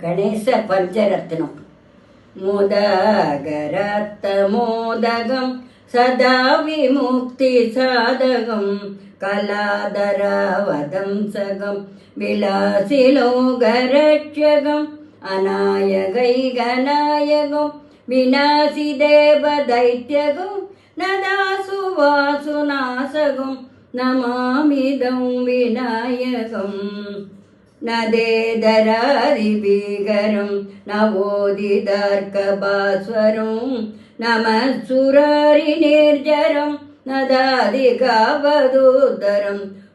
गणेशपञ्चरत्नं मोदगरत्तमोदगं सदा विमुक्तिसाधकं कलाधरावदंसकं विलासिलोकरक्षकम् अनायकैकनायकं विनाशिदेवदैत्यकं नदासुवासुनाशकं नमामिदं विनायकम् नदेदरादिभीकरं नवोदितार्कभास्वरं नमः सुरारिनिर्जरं नदादिकावदुदरं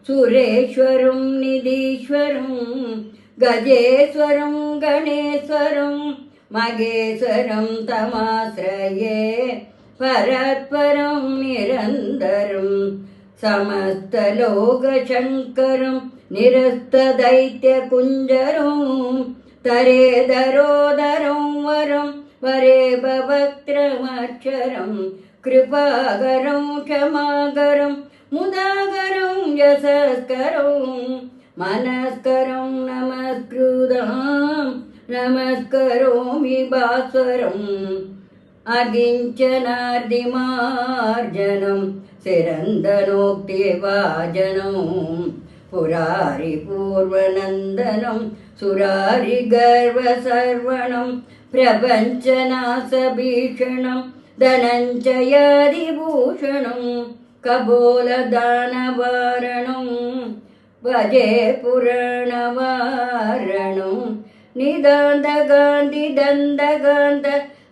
सुरेश्वरं निधीश्वरं गजेश्वरं गणेश्वरं मगेश्वरं तमाश्रये परत्परं निरन्तरं समस्तलोकशङ्करं निरस्तदैत्यकुञ्जरं तरेदरोदरं वरं वरेभवक्त्रमक्षरं कृपाकरं क्षमाकरं मुदाकरं यशस्करं मनस्करं नमस्करोमि भास्वरम् अकिञ्चनार्दिमार्जनं सिरन्दनोक्तिभाजनं पुरारिपूर्वनन्दनं सुरारिगर्वसर्वणं प्रपञ्चनाशभीषणं धनञ्जयादिभूषणं कपोलदानवारणं भजे पुराणवारणं निदान्तगान्धिदन्तगान्ध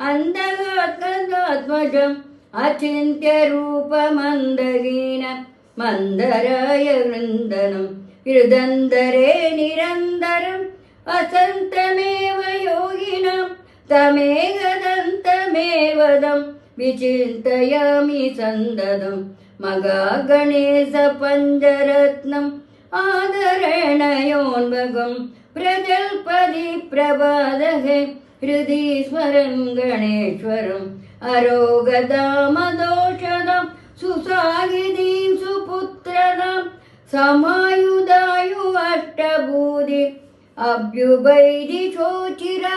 अन्धगात्मजम् अचिन्त्यरूपमन्दगीन मन्दराय वृन्दनं हृदन्दरे निरन्तरम् असन्तमेव योगिनं तमेकदन्तमेवदं विचिन्तयामि सन्ददं मगागणेशपञ्चरत्नम् आदरेण योन्वगं प्रजल्पदि प्रबादहे हृदि स्मरन् गणेश्वरम् अरोगदामदोषदं सुसागिदीं सुपुत्रदां समायुधायु अष्टभूति अभ्युभैदिशोचिरा